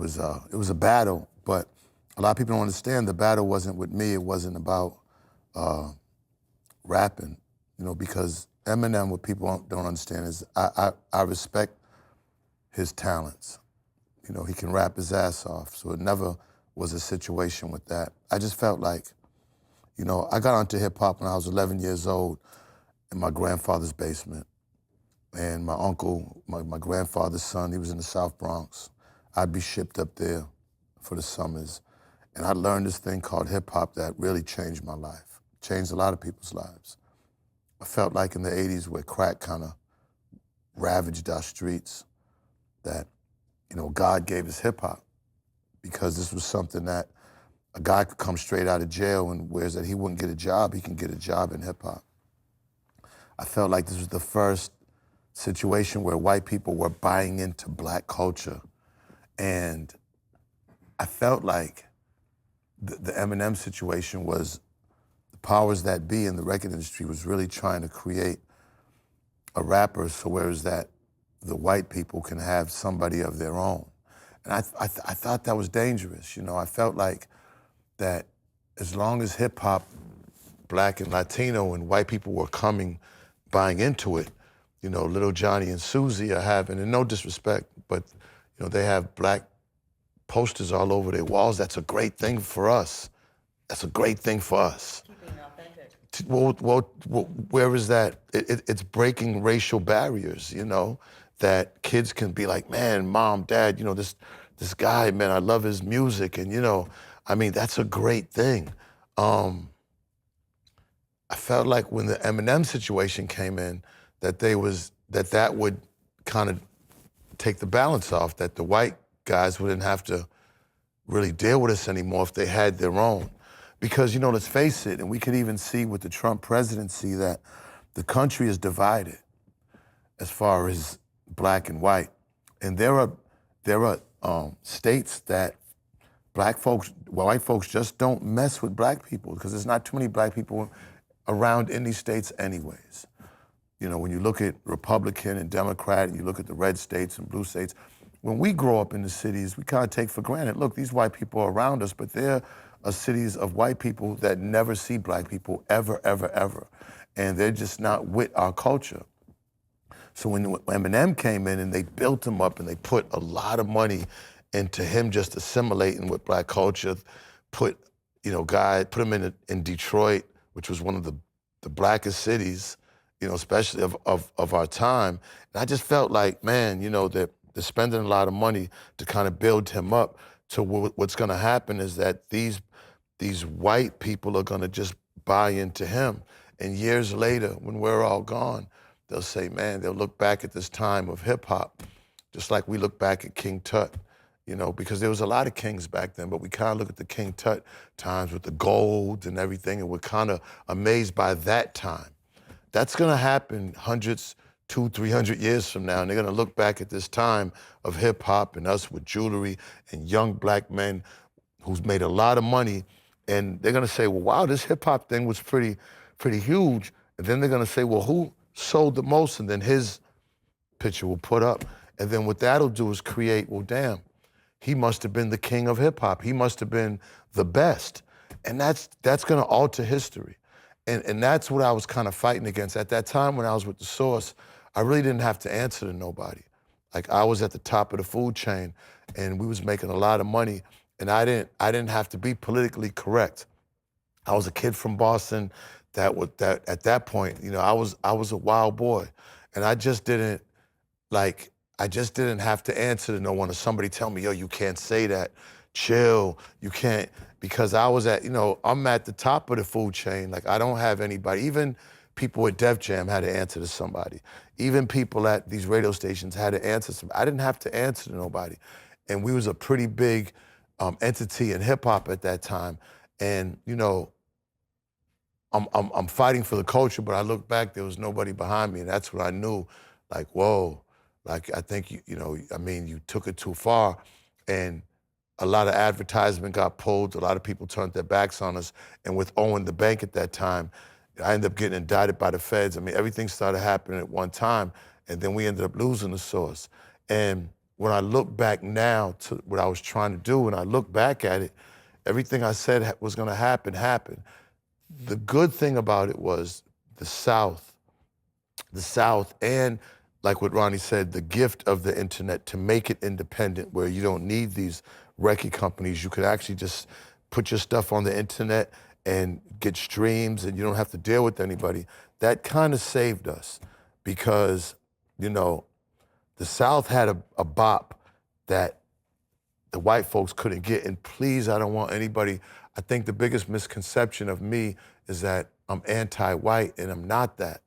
it was a battle, but a lot of people don't understand the battle wasn't with me. It wasn't about rapping, because Eminem, what people don't understand is I respect his talents. He can rap his ass off, so it never was a situation with that. I just felt like, I got onto hip hop when I was 11 years old in my grandfather's basement. And my uncle, my grandfather's son, he was in the South Bronx. I'd be shipped up there for the summers. And I learned this thing called hip hop that really changed my life, changed a lot of people's lives. I felt like in the 80s where crack kind of ravaged our streets, that, God gave us hip hop because this was something that a guy could come straight out of jail and whereas that he wouldn't get a job, he can get a job in hip hop. I felt like this was the first situation where white people were buying into black culture. And I felt like the Eminem situation was the powers that be in the record industry was really trying to create a rapper so whereas that the white people can have somebody of their own. And I thought that was dangerous. I felt like that as long as hip hop, black and Latino and white people were buying into it, Little Johnny and Susie are having, and no disrespect, but they have black posters all over their walls. That's a great thing for us. That's a great thing for us. Keeping authentic. Well, where is that? It's breaking racial barriers, that kids can be like, man, mom, dad, this guy, man, I love his music. And, that's a great thing. I felt like when the Eminem situation came in, that would kind of take the balance off, that the white guys wouldn't have to really deal with us anymore if they had their own. Because, let's face it, and we could even see with the Trump presidency that the country is divided as far as black and white. And there are states that white folks just don't mess with black people because there's not too many black people around in these states anyways. When you look at Republican and Democrat, and you look at the red states and blue states, when we grow up in the cities, we kind of take for granted, look, these white people are around us, but they're cities of white people that never see black people ever, ever, ever. And they're just not with our culture. So when Eminem came in and they built him up and they put a lot of money into him just assimilating with black culture, put him in Detroit, which was one of the blackest cities, especially of our time. And I just felt like, man, that they're spending a lot of money to kind of build him up. So what's going to happen is that these white people are going to just buy into him. And years later, when we're all gone, they'll say, man, they'll look back at this time of hip hop, just like we look back at King Tut, because there was a lot of kings back then, but we kind of look at the King Tut times with the gold and everything, and we're kind of amazed by that time. That's going to happen hundreds, 200-300 years from now, and they're going to look back at this time of hip hop and us with jewelry and young black men who's made a lot of money, and they're going to say, well, wow, this hip hop thing was pretty huge. And then they're going to say, well, who sold the most? And then his picture will put up. And then what that'll do is create, well, damn, he must have been the king of hip hop. He must have been the best. And that's going to alter history. And that's what I was kind of fighting against. At that time when I was with The Source, I really didn't have to answer to nobody. Like, I was at the top of the food chain and we was making a lot of money, and I didn't have to be politically correct. I was a kid from Boston that at that point, I was a wild boy, and I just didn't have to answer to no one or somebody tell me, yo, you can't say that, chill, you can't, because I was I'm at the top of the food chain. Like, I don't have anybody, even people at Def Jam had to answer to somebody. Even people at these radio stations had to answer to somebody. I didn't have to answer to nobody. And we was a pretty big entity in hip hop at that time. And, I'm fighting for the culture, but I look back, there was nobody behind me, and that's what I knew. Like, whoa, like, I think, you took it too far. And a lot of advertisement got pulled, a lot of people turned their backs on us, and with owing the bank at that time, I ended up getting indicted by the feds. Everything started happening at one time, and then we ended up losing The Source. And when I look back now to what I was trying to do, when I look back at it, everything I said was gonna happen, happened. The good thing about it was the South, and like what Ronnie said, the gift of the internet to make it independent where you don't need these record companies. You could actually just put your stuff on the internet and get streams and you don't have to deal with anybody. That kind of saved us because, you know, the South had a bop that the white folks couldn't get. And please, I don't want anybody, I think the biggest misconception of me is that I'm anti-white, and I'm not that.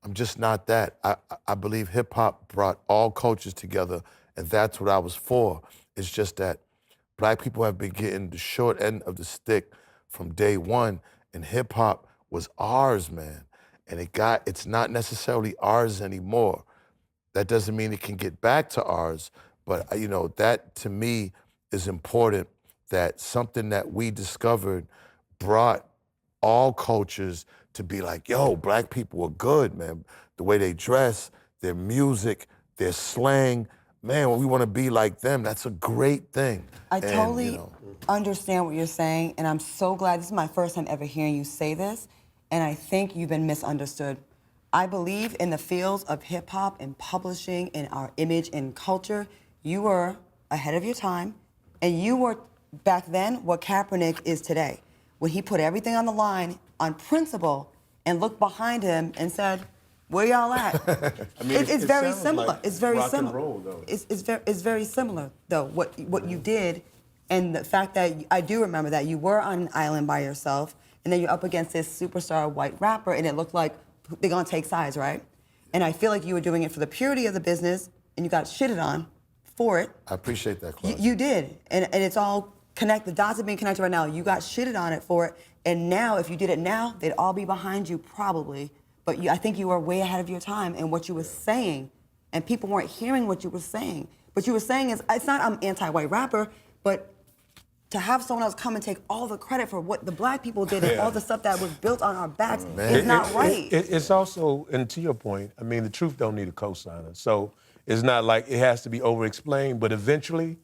I'm just not that. I believe hip hop brought all cultures together, and that's what I was for. It's just that black people have been getting the short end of the stick from day one, and hip hop was ours, man. And it's not necessarily ours anymore. That doesn't mean it can get back to ours, but you know, that to me is important, that something that we discovered brought all cultures to be like, yo, black people are good, man. The way they dress, their music, their slang, man, we want to be like them. That's a great thing. I totally understand what you're saying, and I'm so glad. This is my first time ever hearing you say this, and I think you've been misunderstood. I believe in the fields of hip hop and publishing and our image and culture, you were ahead of your time, and you were back then what Kaepernick is today, when he put everything on the line on principle and looked behind him and said, where y'all at? I mean, it's very similar. Like it's very rock similar. And roll, though. It's very similar, though, what you did, and the fact that I do remember that you were on an island by yourself, and then you're up against this superstar white rapper, and it looked like they're gonna take sides, right? And I feel like you were doing it for the purity of the business, and you got shitted on for it. I appreciate that, Claude. You did, and it's all connected. The dots are being connected right now. You got shitted on it for it, and now, if you did it now, they'd all be behind you probably. But I think you were way ahead of your time in what you were saying, and people weren't hearing what you were saying. What you were saying is, it's not I'm anti-white rapper, but to have someone else come and take all the credit for what the black people did and all the stuff that was built on our backs is not right. It's also, and to your point, I mean, the truth don't need a cosigner. So it's not like it has to be over-explained, but eventually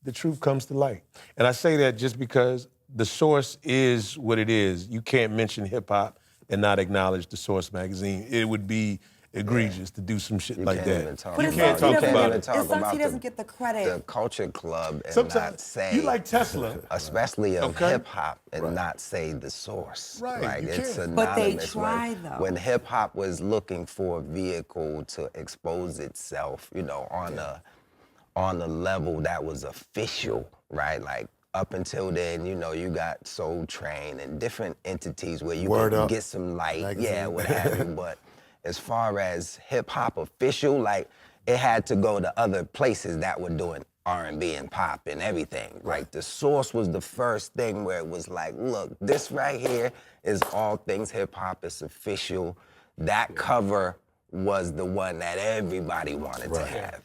the truth comes to light. And I say that just because the source is what it is. You can't mention hip-hop and not acknowledge the Source magazine. It would be egregious to do some shit like that. You can't talk about it. It sucks he doesn't get the credit. The culture club and Sometimes not say, you like Tesla, especially of hip hop, and not say the source. Right, Like it's can't. synonymous. But they try, though. When hip hop was looking for a vehicle to expose itself, you know, on a level that was official, right? Like up until then, you know, you got Soul Train and different entities where you can get some light, what have you. But as far as hip hop official, like it had to go to other places that were doing R&B and pop and everything. Like the Source was the first thing where it was like, look, this right here is all things hip hop. It's official. That cover was the one that everybody wanted to have.